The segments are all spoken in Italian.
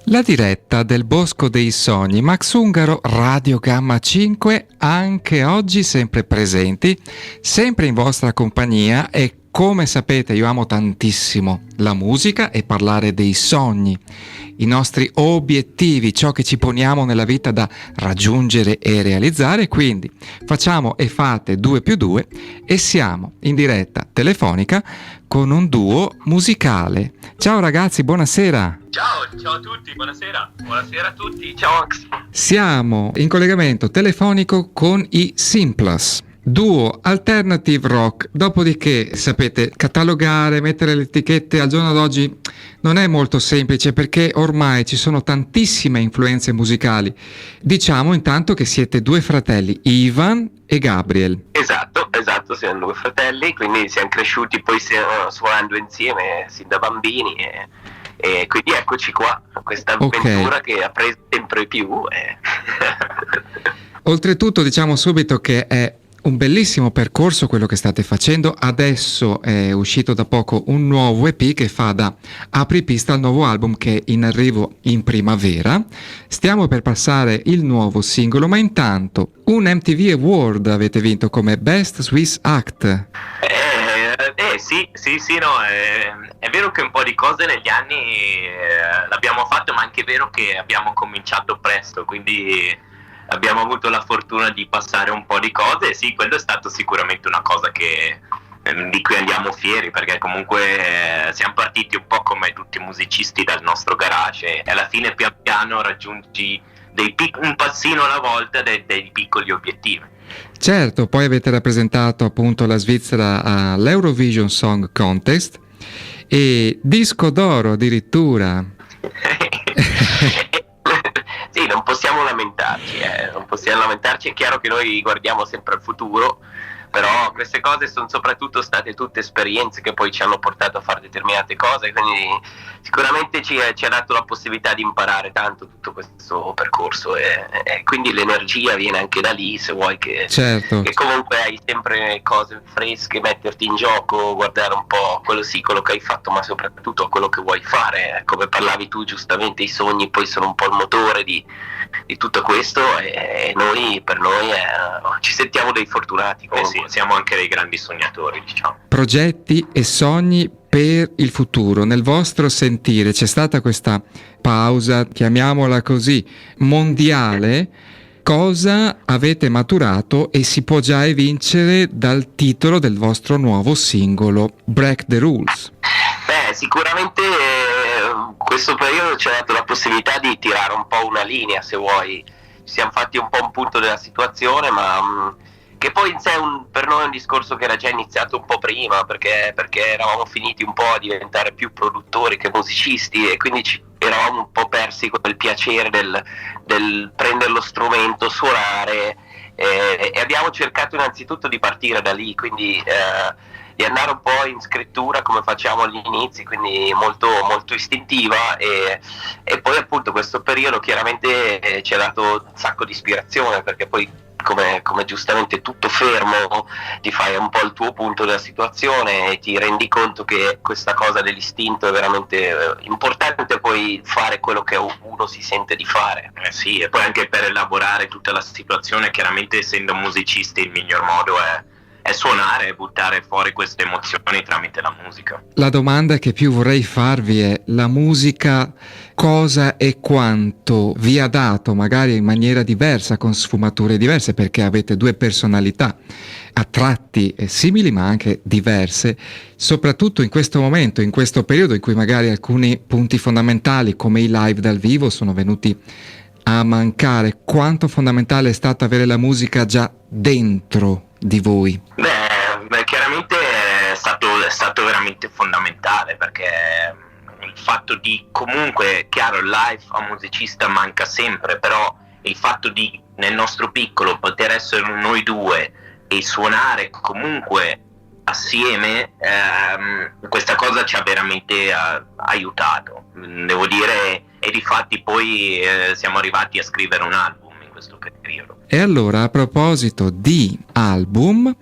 La diretta del Bosco dei Sogni, Max Ungaro, Radio Gamma 5, anche oggi sempre presenti, sempre in vostra compagnia e come sapete io amo tantissimo la musica e parlare dei sogni, i nostri obiettivi, ciò che ci poniamo nella vita da raggiungere e realizzare, quindi facciamo e fate 2 più 2 e siamo in diretta telefonica con un duo musicale. Ciao ragazzi, buonasera. Ciao a tutti, buonasera a tutti, ciao Max. Siamo in collegamento telefonico con i Simplus, duo alternative rock. Dopodiché, sapete, catalogare, mettere le etichette al giorno d'oggi non è molto semplice perché ormai ci sono tantissime influenze musicali. Diciamo intanto che siete due fratelli, Ivan e Gabriel. Esatto, siamo due fratelli, quindi siamo cresciuti poi suonando insieme sin da bambini e quindi eccoci qua, questa avventura che ha preso sempre più. Oltretutto diciamo subito che è un bellissimo percorso quello che state facendo. Adesso è uscito da poco un nuovo EP che fa da apripista al nuovo album che è in arrivo in primavera. Stiamo per passare il nuovo singolo, ma intanto un MTV Award avete vinto come Best Swiss Act. Sì, no, è vero che un po' di cose negli anni l'abbiamo fatto, ma anche è vero che abbiamo cominciato presto, quindi abbiamo avuto la fortuna di passare un po' di cose. Sì, quello è stato sicuramente una cosa di cui andiamo fieri, perché comunque siamo partiti un po' come tutti i musicisti dal nostro garage e alla fine pian piano raggiungi un passino alla volta dei piccoli obiettivi. Certo, poi avete rappresentato appunto la Svizzera all'Eurovision Song Contest e disco d'oro addirittura. Sì, non possiamo lamentarci, è chiaro che noi guardiamo sempre al futuro, però queste cose sono soprattutto state tutte esperienze che poi ci hanno portato a fare determinate cose, quindi sicuramente ci ha dato la possibilità di imparare tanto tutto questo percorso e quindi l'energia viene anche da lì, se vuoi che comunque hai sempre cose fresche, metterti in gioco, guardare un po' quello che hai fatto, ma soprattutto quello che vuoi fare. Come parlavi tu giustamente, i sogni poi sono un po' il motore di tutto questo e per noi ci sentiamo dei fortunati. Sì, siamo anche dei grandi sognatori, diciamo. Progetti e sogni per il futuro. Nel vostro sentire c'è stata questa pausa, chiamiamola così, mondiale. Cosa avete maturato e si può già evincere dal titolo del vostro nuovo singolo, Break the Rules? Sicuramente questo periodo ci ha dato la possibilità di tirare un po' una linea, se vuoi. Ci siamo fatti un po' un punto della situazione, ma che poi in sé per noi è un discorso che era già iniziato un po' prima, perché eravamo finiti un po' a diventare più produttori che musicisti e quindi eravamo un po' persi con il piacere del prendere lo strumento, suonare e abbiamo cercato innanzitutto di partire da lì, quindi di andare un po' in scrittura come facciamo agli inizi, quindi molto, molto istintiva e poi appunto questo periodo chiaramente ci ha dato un sacco di ispirazione, perché poi come giustamente tutto fermo ti fai un po' il tuo punto della situazione e ti rendi conto che questa cosa dell'istinto è veramente importante, poi fare quello che uno si sente di fare. Sì, e poi anche per elaborare tutta la situazione, chiaramente essendo musicisti il miglior modo è suonare e buttare fuori queste emozioni tramite la musica. La domanda che più vorrei farvi è: la musica cosa e quanto vi ha dato, magari in maniera diversa, con sfumature diverse, perché avete due personalità a tratti simili ma anche diverse, soprattutto in questo momento, in questo periodo in cui magari alcuni punti fondamentali come i live dal vivo sono venuti a mancare. Quanto fondamentale è stato avere la musica già dentro di voi? Beh, chiaramente è stato veramente fondamentale, perché il fatto di, comunque, chiaro, il live a un musicista manca sempre, però il fatto di, nel nostro piccolo, poter essere noi due e suonare comunque assieme, questa cosa ci ha veramente aiutato, devo dire, e difatti poi siamo arrivati a scrivere un album in questo periodo. E allora, a proposito di album,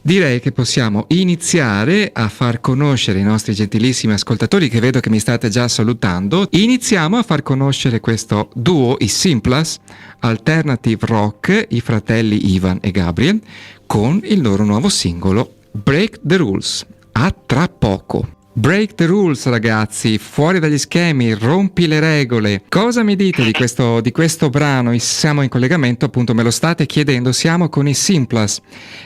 Direi che possiamo iniziare a far conoscere i nostri gentilissimi ascoltatori, che vedo che mi state già salutando. Iniziamo a far conoscere questo duo, i Simplas, alternative rock, i fratelli Ivan e Gabriel, con il loro nuovo singolo Break the Rules. A tra poco. Break the rules, ragazzi, fuori dagli schemi, rompi le regole. Cosa mi dite di questo brano? Siamo in collegamento, appunto, me lo state chiedendo, siamo con i Simplas.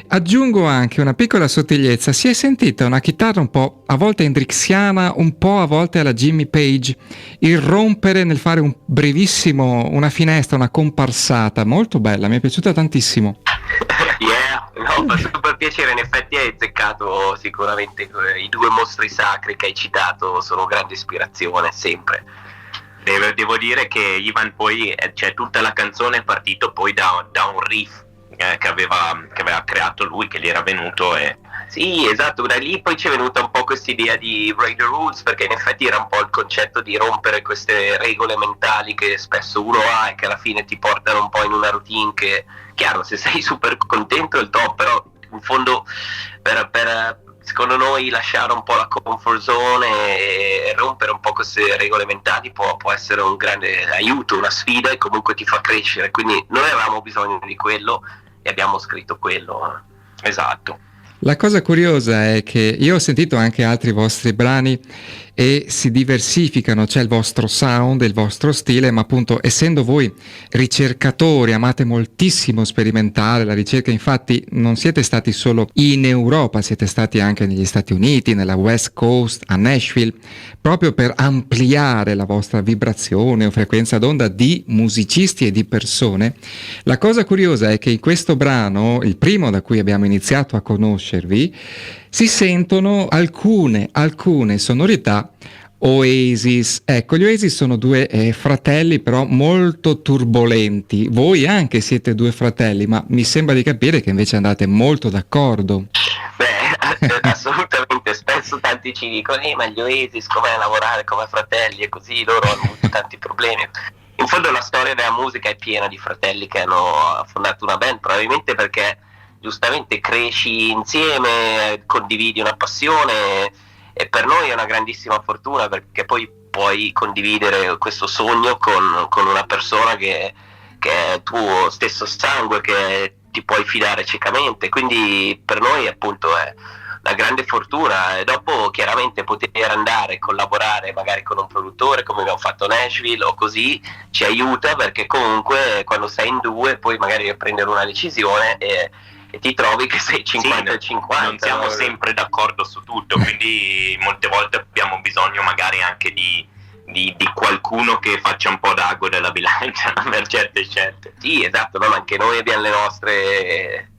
Aggiungo anche una piccola sottigliezza, si è sentita una chitarra un po' a volte hendrixiana, un po' a volte alla Jimmy Page, il rompere nel fare un brevissimo, una finestra, una comparsata, molto bella, mi è piaciuta tantissimo. No, fa super piacere, in effetti hai azzeccato sicuramente i due mostri sacri che hai citato, sono grande ispirazione, sempre. Devo dire che Ivan poi, cioè tutta la canzone è partito poi da un riff che aveva creato lui, che gli era venuto e... Sì, esatto, da lì poi ci è venuta un po' questa idea di Break the Rules, perché in effetti era un po' il concetto di rompere queste regole mentali che spesso uno ha e che alla fine ti portano un po' in una routine che, chiaro, se sei super contento è il top, però in fondo per secondo noi lasciare un po' la comfort zone e rompere un po' queste regole mentali può essere un grande aiuto, una sfida, e comunque ti fa crescere, quindi noi avevamo bisogno di quello e abbiamo scritto quello. Esatto. La cosa curiosa è che io ho sentito anche altri vostri brani e si diversificano, c'è il vostro sound, il vostro stile, ma appunto essendo voi ricercatori, amate moltissimo sperimentare la ricerca, infatti non siete stati solo in Europa, siete stati anche negli Stati Uniti, nella West Coast, a Nashville, proprio per ampliare la vostra vibrazione o frequenza d'onda di musicisti e di persone. La cosa curiosa è che in questo brano, il primo da cui abbiamo iniziato a conoscervi, si sentono alcune sonorità Oasis. Ecco, gli Oasis sono due fratelli però molto turbolenti. Voi anche siete due fratelli, ma mi sembra di capire che invece andate molto d'accordo. Beh, assolutamente, spesso tanti ci dicono ma gli Oasis com'è lavorare come fratelli e così, loro hanno avuto tanti problemi. In fondo la storia della musica è piena di fratelli che hanno fondato una band, probabilmente perché giustamente cresci insieme, condividi una passione, e per noi è una grandissima fortuna perché poi puoi condividere questo sogno con una persona che è tuo stesso sangue, che ti puoi fidare ciecamente, quindi per noi appunto è una grande fortuna. E dopo chiaramente poter andare a collaborare magari con un produttore come abbiamo fatto a Nashville o così ci aiuta, perché comunque quando sei in due puoi magari prendere una decisione e ti trovi che sei 50 e 50. Non siamo sempre d'accordo su tutto, quindi molte volte abbiamo bisogno magari anche di qualcuno che faccia un po' d'ago della bilancia per certe scelte. Sì, esatto, no, ma anche noi abbiamo le nostre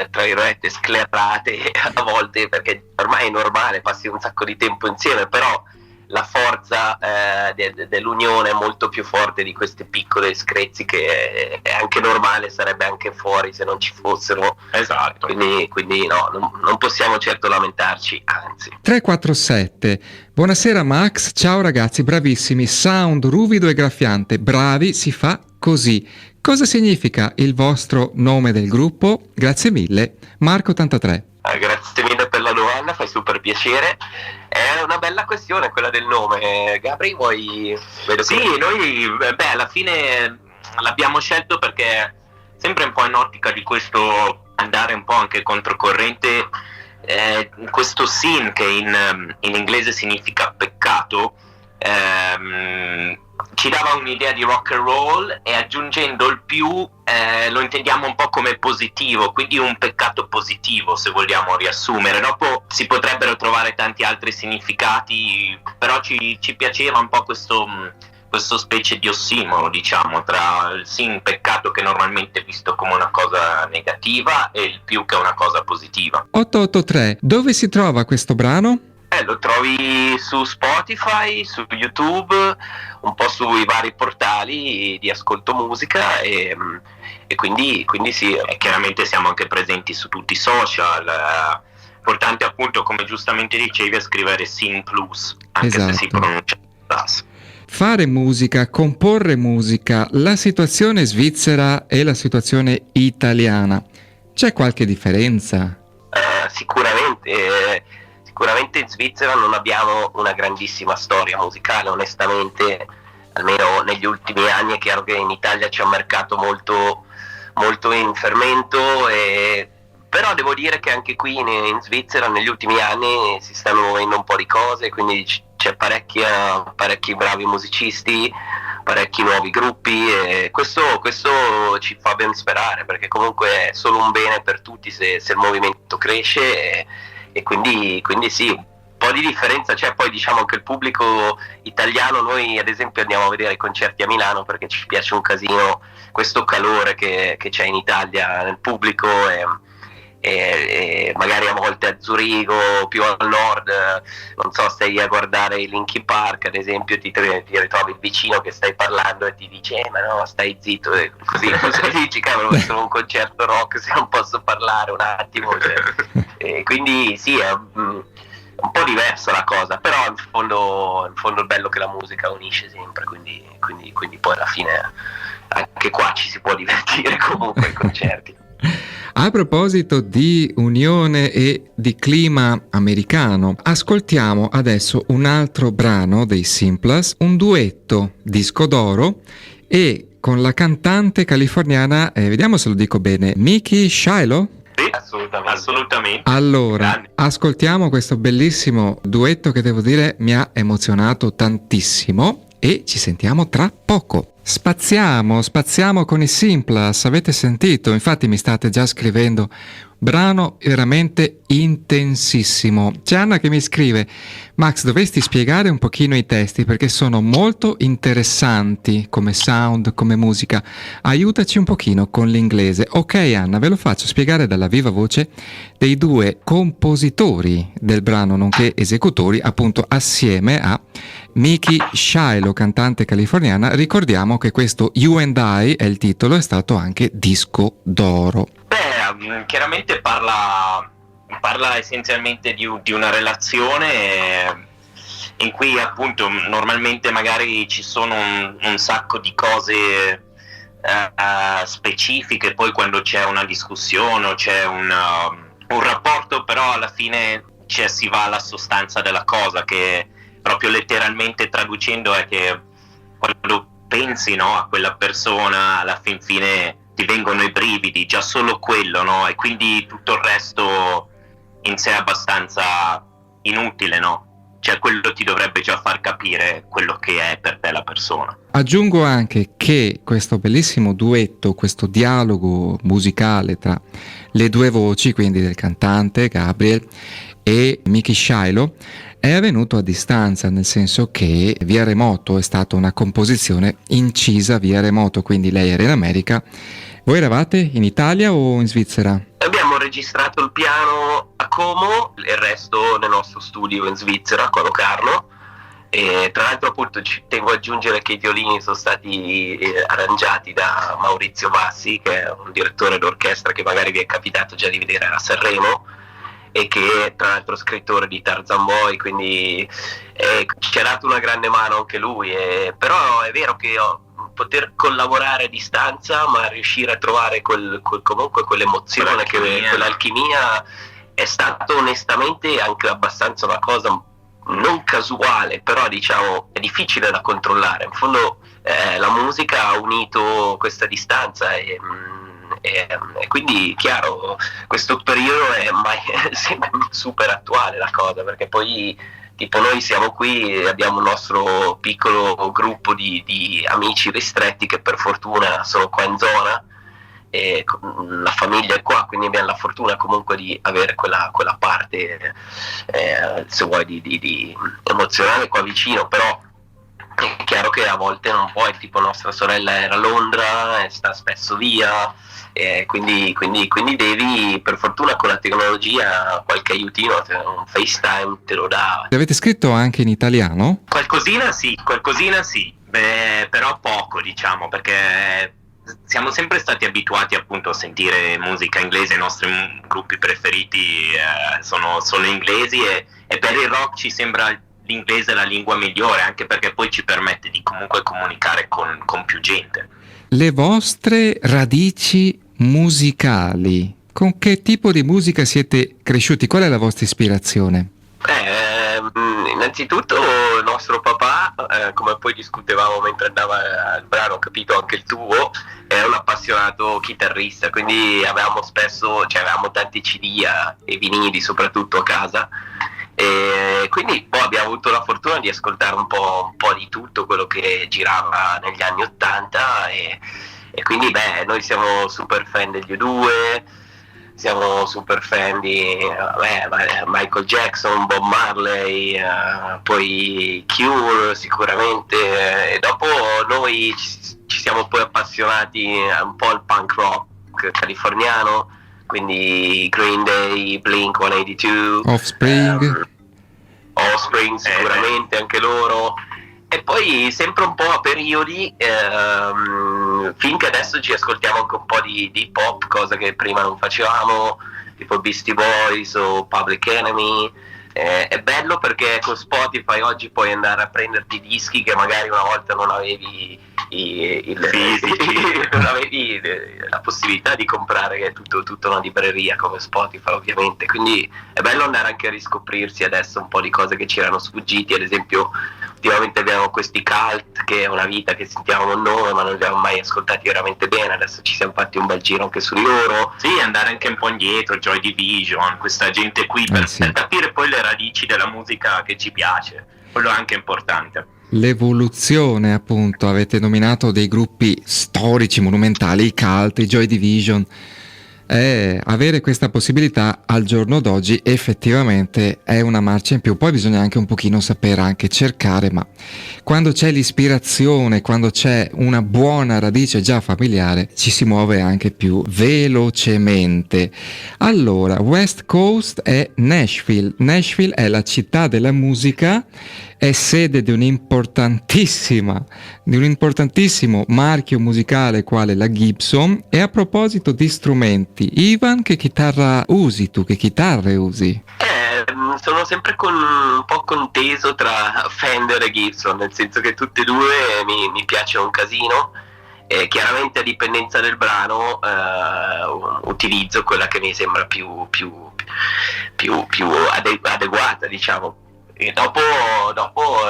tra virgolette sclerate a volte, perché ormai è normale, passi un sacco di tempo insieme, però la forza dell'unione è molto più forte di queste piccole screzi che è anche normale, sarebbe anche fuori se non ci fossero. Esatto. Quindi no, non possiamo certo lamentarci, anzi. 347. Buonasera Max, ciao ragazzi, bravissimi, sound ruvido e graffiante, bravi, si fa così. Cosa significa il vostro nome del gruppo? Grazie mille, Marco 83. Grazie mille per la domanda, fai super piacere. È una bella questione quella del nome. Gabri, vuoi... Sì, noi alla fine l'abbiamo scelto perché sempre un po' in ottica di questo andare un po' anche controcorrente, questo sin che in inglese significa peccato, ci dava un'idea di rock and roll, e aggiungendo il più lo intendiamo un po' come positivo, quindi un peccato positivo, se vogliamo riassumere. Dopo si potrebbero trovare tanti altri significati, però ci piaceva un po' questo specie di ossimoro, diciamo, tra il sin peccato, che normalmente è visto come una cosa negativa, e il più, che è una cosa positiva. 883, dove si trova questo brano? Lo trovi su Spotify, su YouTube, un po' sui vari portali di ascolto musica, e quindi sì. E chiaramente siamo anche presenti su tutti i social. Importante appunto, come giustamente dicevi, è scrivere Sin Plus, anche se si pronuncia Plus. Fare musica, comporre musica, la situazione svizzera e la situazione italiana, c'è qualche differenza? Sicuramente in Svizzera non abbiamo una grandissima storia musicale, onestamente, almeno negli ultimi anni. È chiaro che in Italia c'è un mercato molto, molto in fermento, però devo dire che anche qui in Svizzera negli ultimi anni si stanno muovendo un po' di cose, quindi c'è parecchi bravi musicisti, parecchi nuovi gruppi, e questo ci fa ben sperare, perché comunque è solo un bene per tutti se il movimento cresce, e quindi sì, un po' di differenza c'è. Poi diciamo che il pubblico italiano, noi ad esempio andiamo a vedere i concerti a Milano perché ci piace un casino questo calore che c'è in Italia nel pubblico, e magari a volte a Zurigo, più al nord, non so, stai a guardare i Linkin Park ad esempio, ti ritrovi il vicino che stai parlando e ti dice ma no, stai zitto, e così dici cavolo, è solo un concerto rock, se non posso parlare un attimo, e quindi sì, è un po' diversa la cosa, però in fondo il bello è che la musica unisce sempre, quindi poi alla fine anche qua ci si può divertire comunque ai concerti. A proposito di unione e di clima americano, ascoltiamo adesso un altro brano dei Simplest, un duetto disco d'oro, e con la cantante californiana, vediamo se lo dico bene, Mickey Shiloh? Sì, assolutamente. Allora, Grande. ascoltiamo questo bellissimo duetto che devo dire mi ha emozionato tantissimo, e ci sentiamo tra poco. Spaziamo con i Simplest, avete sentito? Infatti mi state già scrivendo, brano veramente intensissimo. C'è Anna che mi scrive: Max, dovresti spiegare un pochino i testi perché sono molto interessanti come sound, come musica. Aiutaci un pochino con l'inglese. Ok Anna, ve lo faccio spiegare dalla viva voce dei due compositori del brano, nonché esecutori, appunto assieme a Mickey Shiloh, cantante californiana. Ricordiamo che questo You and I è il titolo, è stato anche disco d'oro. Chiaramente parla essenzialmente di una relazione in cui appunto normalmente magari ci sono un sacco di cose specifiche, poi quando c'è una discussione o c'è un rapporto, però alla fine si va alla sostanza della cosa, che proprio letteralmente traducendo è che quando pensi, no, a quella persona, alla fin fine ti vengono i brividi, già solo quello, no? E quindi tutto il resto in sé è abbastanza inutile, no? Cioè quello ti dovrebbe già far capire quello che è per te la persona. Aggiungo anche che questo bellissimo duetto, questo dialogo musicale tra le due voci, quindi del cantante Gabriel e Mickey Shiloh, è avvenuto a distanza, nel senso che via remoto, è stata una composizione incisa via remoto, quindi lei era in America, voi eravate in Italia o in Svizzera? Abbiamo registrato il piano a Como, il resto nel nostro studio in Svizzera, a Locarno, e tra l'altro appunto ci tengo a aggiungere che i violini sono stati arrangiati da Maurizio Bassi, che è un direttore d'orchestra che magari vi è capitato già di vedere a Sanremo, e che è tra l'altro scrittore di Tarzan Boy, quindi ci ha dato una grande mano anche lui, però è vero che poter collaborare a distanza ma riuscire a trovare comunque quell'emozione, quell'alchimia è stato onestamente anche abbastanza una cosa non casuale, però diciamo è difficile da controllare. In fondo la musica ha unito questa distanza, e quindi chiaro questo periodo è sempre super attuale la cosa, perché poi tipo noi siamo qui e abbiamo un nostro piccolo gruppo di amici ristretti che per fortuna sono qua in zona, e la famiglia è qua, quindi abbiamo la fortuna comunque di avere quella parte se vuoi di emozionale qua vicino. Però è chiaro che a volte non puoi, tipo nostra sorella era a Londra e sta spesso via, quindi devi, per fortuna con la tecnologia qualche aiutino, un FaceTime te lo dà. Avete scritto anche in italiano? Qualcosina sì, però poco, diciamo, perché siamo sempre stati abituati appunto a sentire musica inglese, i nostri gruppi preferiti sono inglesi, e per il rock ci sembra l'inglese la lingua migliore, anche perché poi ci permette di comunque comunicare con più gente. Le vostre radici musicali Con che tipo di musica siete cresciuti? Qual è la vostra ispirazione? Innanzitutto il nostro papà, come poi discutevamo mentre andava il brano, ho capito anche il tuo, è un appassionato chitarrista, quindi avevamo tanti CD e vinili soprattutto a casa, e quindi poi abbiamo avuto la fortuna di ascoltare un po' di tutto quello che girava negli anni '80 e quindi noi siamo super fan degli U2, siamo super fan di Michael Jackson, Bob Marley, poi Cure sicuramente, e dopo noi ci siamo poi appassionati un po' al punk rock californiano, quindi Green Day, Blink-182, Offspring sicuramente anche loro, e poi sempre un po' a periodi, finché adesso ci ascoltiamo anche un po' di hip hop, cosa che prima non facevamo, tipo Beastie Boys o Public Enemy. È bello perché con Spotify oggi puoi andare a prenderti dischi che magari una volta non avevi non avevi la possibilità di comprare, che è tutta una libreria come Spotify ovviamente, quindi è bello andare anche a riscoprirsi adesso un po' di cose che ci erano sfuggiti. Ad esempio ultimamente abbiamo questi Cult, che è una vita che sentiamo il nome ma non li abbiamo mai ascoltati veramente bene, adesso ci siamo fatti un bel giro anche su di loro. Sì, andare anche un po' indietro, Joy Division, questa gente qui, per capire poi le radici della musica che ci piace, quello è anche importante. L'evoluzione, appunto, avete nominato dei gruppi storici, monumentali, i Cult, i Joy Division. Avere questa possibilità al giorno d'oggi effettivamente è una marcia in più. Poi bisogna anche un pochino sapere anche cercare, ma quando c'è l'ispirazione, quando c'è una buona radice già familiare, ci si muove anche più velocemente. Allora, West Coast è Nashville. Nashville è la città della musica, è sede di un importantissimo marchio musicale quale la Gibson. E a proposito di strumenti, Ivan, che chitarra usi tu? Che chitarre usi? Sono sempre un po' conteso tra Fender e Gibson, nel senso che tutte e due mi piacciono un casino, e chiaramente a dipendenza del brano utilizzo quella che mi sembra più adeguata, diciamo. E dopo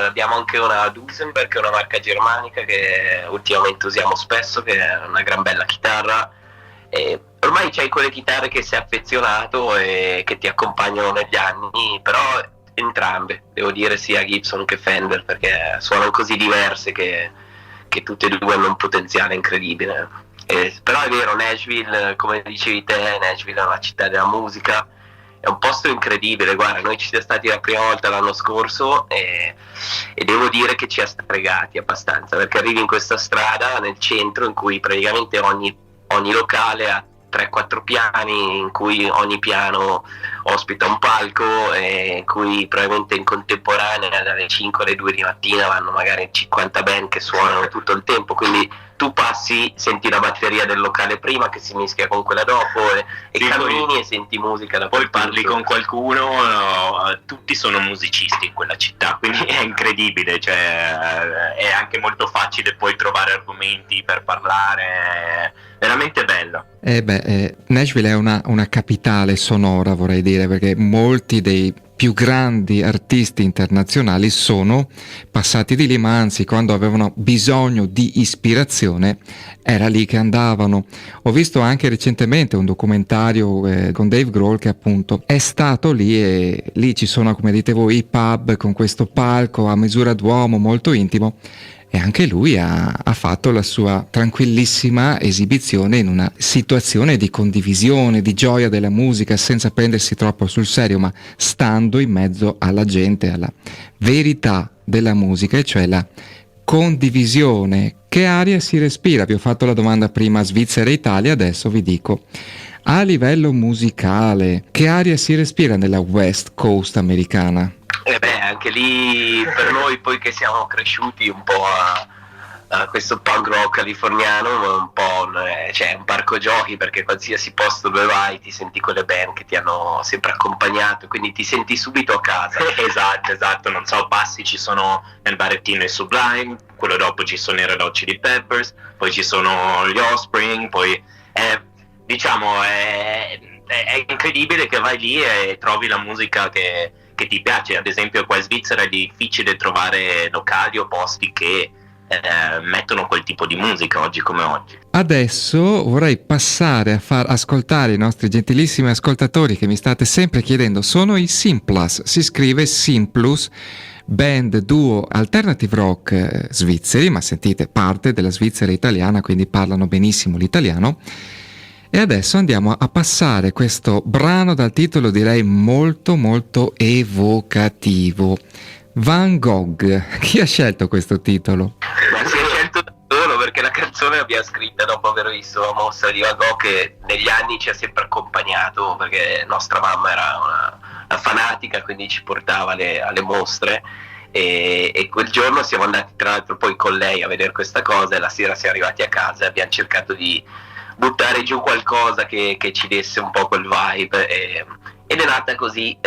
abbiamo anche una Duesenberg, che è una marca germanica che ultimamente usiamo spesso, che è una gran bella chitarra. E ormai c'hai quelle chitarre che sei affezionato e che ti accompagnano negli anni, però entrambe, devo dire, sia Gibson che Fender, perché suonano così diverse che tutte e due hanno un potenziale incredibile. Però è vero, Nashville, come dicevi te, Nashville è una città della musica, è un posto incredibile. Guarda, noi ci siamo stati la prima volta l'anno scorso e devo dire che ci ha stregati abbastanza, perché arrivi in questa strada nel centro in cui praticamente ogni locale ha 3-4 piani, in cui ogni piano ospita un palco, e in cui probabilmente in contemporanea dalle 5 alle 2 di mattina vanno magari 50 band che suonano tutto il tempo, quindi tu passi, senti la batteria del locale prima che si mischia con quella dopo e cammini e senti musica da poi parli con qualcuno, tutti sono musicisti in quella città, quindi è incredibile, cioè è anche molto facile poi trovare argomenti per parlare, veramente bello. Nashville è una capitale sonora, vorrei dire, perché molti dei più grandi artisti internazionali sono passati di lì, ma anzi quando avevano bisogno di ispirazione era lì che andavano. Ho visto anche recentemente un documentario con Dave Grohl che appunto è stato lì, e lì ci sono, come dite voi, i pub con questo palco a misura d'uomo molto intimo, e anche lui ha fatto la sua tranquillissima esibizione in una situazione di condivisione, di gioia della musica, senza prendersi troppo sul serio, ma stando in mezzo alla gente, alla verità della musica, e cioè la condivisione. Che aria si respira? Vi ho fatto la domanda prima Svizzera e Italia, adesso vi dico a livello musicale che aria si respira nella West Coast americana? Anche lì per noi, poi che siamo cresciuti un po' a questo punk rock californiano, un po' c'è un parco giochi, perché qualsiasi posto dove vai ti senti quelle band che ti hanno sempre accompagnato, quindi ti senti subito a casa. esatto, non so, passi, ci sono nel barettino i Sublime, quello dopo ci sono i Red Hot Chili Peppers, poi ci sono gli Offspring, poi diciamo è incredibile che vai lì e trovi la musica che ti piace. Ad esempio qua in Svizzera è difficile trovare locali o posti che mettono quel tipo di musica oggi come oggi. Adesso vorrei passare a far ascoltare i nostri gentilissimi ascoltatori che mi state sempre chiedendo. Sono i Simplus, si scrive Simplus, band duo alternative rock svizzeri, ma sentite, parte della Svizzera italiana, quindi parlano benissimo l'italiano. E adesso andiamo a passare questo brano dal titolo direi molto molto evocativo. Van Gogh. Chi ha scelto questo titolo? Ma si è scelto da solo, perché la canzone l'abbiamo scritta dopo aver visto la mostra di Van Gogh, che negli anni ci ha sempre accompagnato, perché nostra mamma era una fanatica, quindi ci portava alle mostre, e quel giorno siamo andati tra l'altro poi con lei a vedere questa cosa, e la sera siamo arrivati a casa e abbiamo cercato di buttare giù qualcosa che ci desse un po' quel vibe, ed è nata così,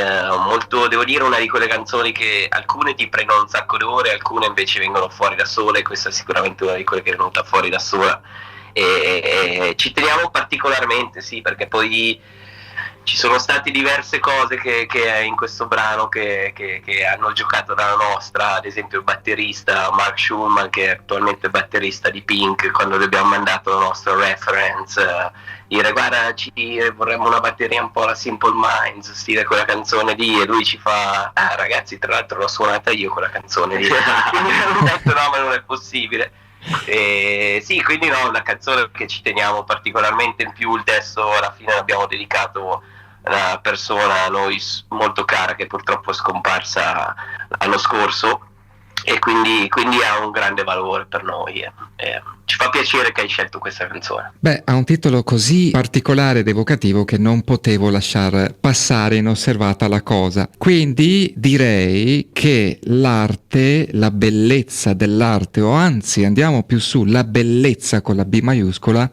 molto, devo dire, una di quelle canzoni che alcune ti prendono un sacco d'ore, alcune invece vengono fuori da sole. Questa è sicuramente una di quelle che è venuta fuori da sola, e ci teniamo particolarmente, sì, perché poi ci sono state diverse cose che in questo brano che hanno giocato dalla nostra, ad esempio il batterista Mark Schulman, che è attualmente batterista di Pink, quando gli abbiamo mandato la nostra reference, dire guarda, vorremmo una batteria un po' la Simple Minds, stile quella canzone lì, e lui ci fa ragazzi, tra l'altro l'ho suonata io quella canzone lì. Quindi hanno detto no, ma non è possibile. Sì, quindi no, una canzone che ci teniamo particolarmente. In più il testo alla fine l'abbiamo dedicato a una persona a noi molto cara che purtroppo è scomparsa l'anno scorso, e quindi ha un grande valore per noi, ci fa piacere che hai scelto questa canzone. Beh, ha un titolo così particolare ed evocativo che non potevo lasciar passare inosservata la cosa. Quindi direi che l'arte, la bellezza dell'arte, o anzi andiamo più su, la bellezza con la B maiuscola,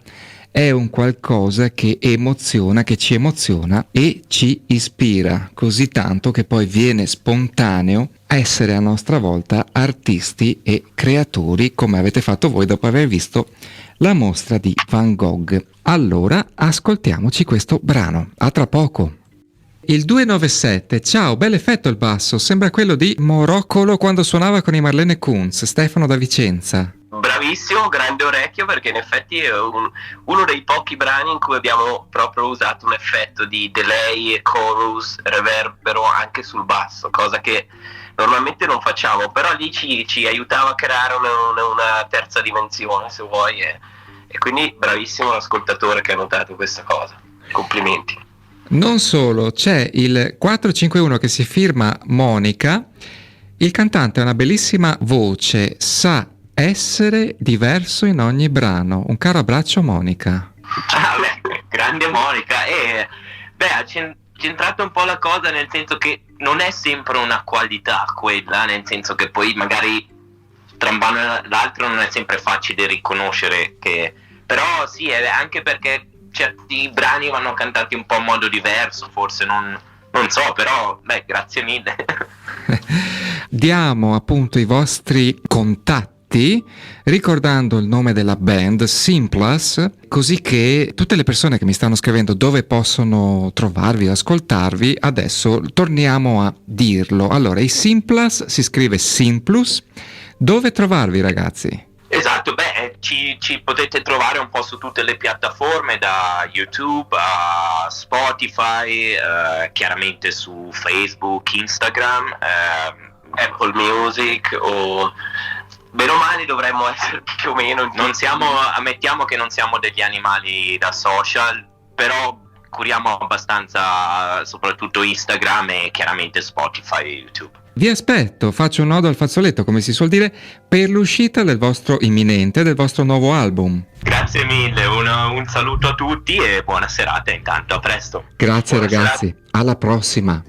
è un qualcosa che emoziona, che ci emoziona e ci ispira così tanto che poi viene spontaneo essere a nostra volta artisti e creatori, come avete fatto voi dopo aver visto la mostra di Van Gogh. Allora ascoltiamoci questo brano. A tra poco. Il 297, ciao, bel effetto il basso, sembra quello di Moroccolo quando suonava con i Marlene Kunz. Stefano da Vicenza. Bravissimo, grande orecchio, perché in effetti è uno dei pochi brani in cui abbiamo proprio usato un effetto di delay, chorus, reverbero anche sul basso, cosa che normalmente non facciamo, però lì ci aiutava a creare una terza dimensione, se vuoi, e quindi bravissimo l'ascoltatore che ha notato questa cosa. Complimenti. Non solo, c'è il 451 che si firma Monica. Il cantante ha una bellissima voce, sa essere diverso in ogni brano. Un caro abbraccio, Monica. Grande Monica. Ha centrato un po' la cosa, nel senso che non è sempre una qualità quella, nel senso che poi magari tra un brano e l'altro non è sempre facile riconoscere che, però sì, è anche perché certi brani vanno cantati un po' in modo diverso, forse non so, però grazie mille. Diamo appunto i vostri contatti ricordando il nome della band Simplus, così che tutte le persone che mi stanno scrivendo dove possono trovarvi o ascoltarvi, adesso torniamo a dirlo. Allora, i Simplus si scrive Simplus. Dove trovarvi, ragazzi? Esatto, ci potete trovare un po' su tutte le piattaforme, da YouTube a Spotify, chiaramente su Facebook, Instagram, Apple Music, o bene o male dovremmo essere più o meno. Ammettiamo che non siamo degli animali da social, però curiamo abbastanza soprattutto Instagram e chiaramente Spotify e YouTube. Vi aspetto, faccio un nodo al fazzoletto, come si suol dire, per l'uscita del vostro imminente, del vostro nuovo album. Grazie mille, un saluto a tutti e buona serata intanto, a presto. Grazie buona ragazzi, serata. Alla prossima.